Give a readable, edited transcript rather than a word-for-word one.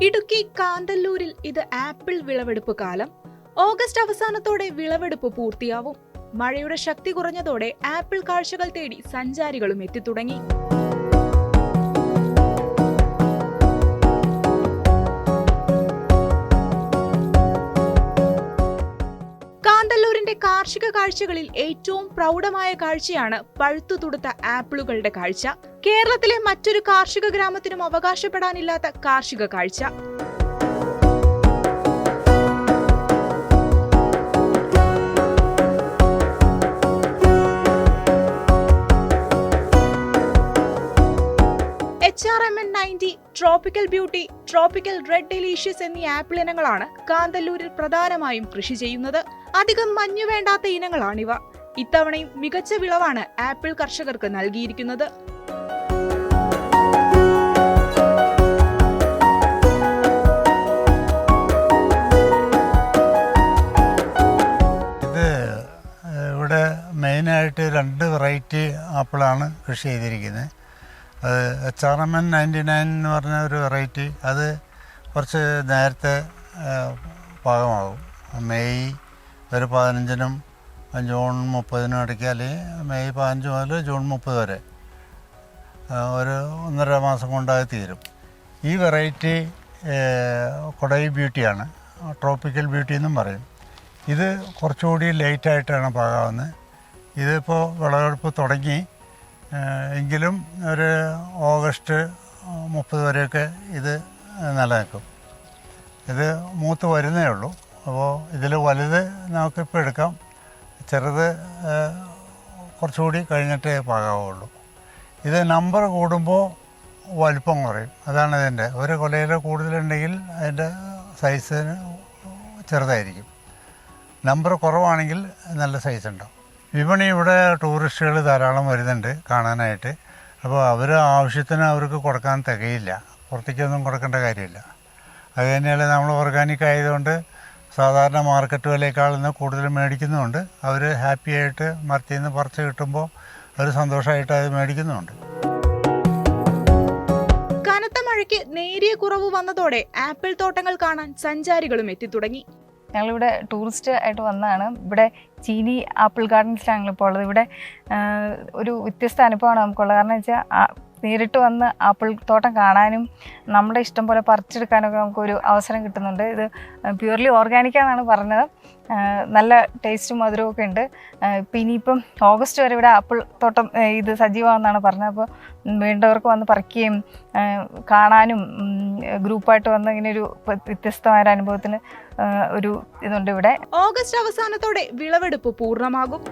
ഇടുക്കി കാന്തല്ലൂരിൽ ഇത് ആപ്പിൾ വിളവെടുപ്പ് കാലം. ഓഗസ്റ്റ് അവസാനത്തോടെ വിളവെടുപ്പ് പൂർത്തിയാവും. മഴയുടെ ശക്തി കുറഞ്ഞതോടെ ആപ്പിൾ കാഴ്ചകൾ തേടി സഞ്ചാരികളും എത്തിത്തുടങ്ങി. കാന്തല്ലൂരിന്റെ കാർഷിക കാഴ്ചകളിൽ ഏറ്റവും പ്രൗഢമായ കാഴ്ചയാണ് പഴുത്തു തുടുത്ത ആപ്പിളുകളുടെ കാഴ്ച. കേരളത്തിലെ മറ്റൊരു കാർഷിക ഗ്രാമത്തിനും അവകാശപ്പെടാനില്ലാത്ത കാർഷിക കാഴ്ച. HRMN 90, tropical beauty, tropical red delicious എന്നീ ആപ്പിൾ ഇനങ്ങളാണ് കാന്തല്ലൂരിൽ പ്രധാനമായും കൃഷി ചെയ്യുന്നത്. അധികം മഞ്ഞു വേണ്ടാത്ത ഇനങ്ങളാണിവ. ഇത്തവണയും മികച്ച വിളവാണ് ആപ്പിൾ കർഷകർക്ക് നൽകിയിരിക്കുന്നത്. ഇവിടെ മെയിനായിട്ട് 2 വെറൈറ്റി ആപ്പിളാണ് കൃഷി ചെയ്തിരിക്കുന്നത്. അത് HRMN 99 എന്ന് പറഞ്ഞ ഒരു വെറൈറ്റി, അത് കുറച്ച് നേരത്തെ പാകമാകും. മെയ് ഒരു 15-നും ജൂൺ 30-നും ഇടയ്ക്ക്, അല്ലെങ്കിൽ മെയ് 15 മുതൽ ജൂൺ 30 വരെ ഒരു 1.5 മാസം കൊണ്ടത് തീരും. ഈ വെറൈറ്റി കൊടൈ ബ്യൂട്ടിയാണ്, ട്രോപ്പിക്കൽ ബ്യൂട്ടി എന്നും പറയും. ഇത് കുറച്ചുകൂടി ലേറ്റായിട്ടാണ് പാകാവുന്നത്. ഇതിപ്പോൾ വിളവെടുപ്പ് തുടങ്ങി എങ്കിലും ഒരു ഓഗസ്റ്റ് 30 വരെയൊക്കെ ഇത് നിലനിൽക്കും. ഇത് മൂത്ത് വരുന്നേ ഉള്ളൂ. അപ്പോൾ ഇതിൽ വലുത് നമുക്കിപ്പോൾ എടുക്കാം, ചെറുത് കുറച്ചുകൂടി കഴിഞ്ഞിട്ടേ പാകാവുള്ളൂ. ഇത് നമ്പർ കൂടുമ്പോൾ വലിപ്പം കുറയും. അതാണ് ഇതിൻ്റെ. ഒരു കൊലയിൽ കൂടുതലുണ്ടെങ്കിൽ അതിൻ്റെ സൈസിന് ചെറുതായിരിക്കും. നമ്പർ കുറവാണെങ്കിൽ നല്ല സൈസ് ഉണ്ടാവും. വിപണി ഇവിടെ ടൂറിസ്റ്റുകൾ ധാരാളം വരുന്നുണ്ട് കാണാനായിട്ട്. അപ്പോൾ അവർ ആവശ്യത്തിന് അവർക്ക് കൊടുക്കാൻ തികയില്ല, പുറത്തേക്കൊന്നും കൊടുക്കേണ്ട കാര്യമില്ല. അത് തന്നെയല്ല, നമ്മൾ ഓർഗാനിക് ആയതുകൊണ്ട് സാധാരണ മാർക്കറ്റ് വിലയേക്കാൾ നിന്ന് കൂടുതൽ മേടിക്കുന്നുമുണ്ട്. അവർ ഹാപ്പി ആയിട്ട് മരത്തിൽ നിന്ന് പറിച്ച് കിട്ടുമ്പോൾ അവർ സന്തോഷമായിട്ട് അത് മേടിക്കുന്നുമുണ്ട്. കനത്ത മഴയ്ക്ക് നേരിയ കുറവ് വന്നതോടെ ആപ്പിൾ തോട്ടങ്ങൾ കാണാൻ സഞ്ചാരികളും എത്തിത്തുടങ്ങി. ഞങ്ങളിവിടെ ടൂറിസ്റ്റ് ആയിട്ട് വന്നതാണ്. ഇവിടെ ചീനി ആപ്പിൾ ഗാർഡൻസിലാണ് ഇപ്പോൾ ഉള്ളത്. ഇവിടെ ഒരു വ്യത്യസ്ത അനുഭവമാണ് നമുക്കുള്ളത്. കാരണം വെച്ചാൽ നേരിട്ട് വന്ന് ആപ്പിൾ തോട്ടം കാണാനും നമ്മുടെ ഇഷ്ടം പോലെ പറിച്ചെടുക്കാനൊക്കെ നമുക്കൊരു അവസരം കിട്ടുന്നുണ്ട്. ഇത് പ്യൂർലി ഓർഗാനിക്കാണെന്നാണ് പറഞ്ഞത്. നല്ല ടേസ്റ്റും മധുരവും ഒക്കെ ഉണ്ട്. ഇപ്പം ഇനിയിപ്പം ഓഗസ്റ്റ് വരെ ഇവിടെ ആപ്പിൾ തോട്ടം ഇത് സജീവമാണെന്നാണ് പറഞ്ഞത്. അപ്പോൾ വേണ്ടവർക്ക് വന്ന് പറിക്കുകയും കാണാനും ഗ്രൂപ്പായിട്ട് വന്ന് ഇങ്ങനെ ഒരു വ്യത്യസ്തമായ അനുഭവത്തിന് ഒരു ഇതുണ്ട് ഇവിടെ. ഓഗസ്റ്റ് അവസാനത്തോടെ വിളവെടുപ്പ് പൂർണ്ണമാകും.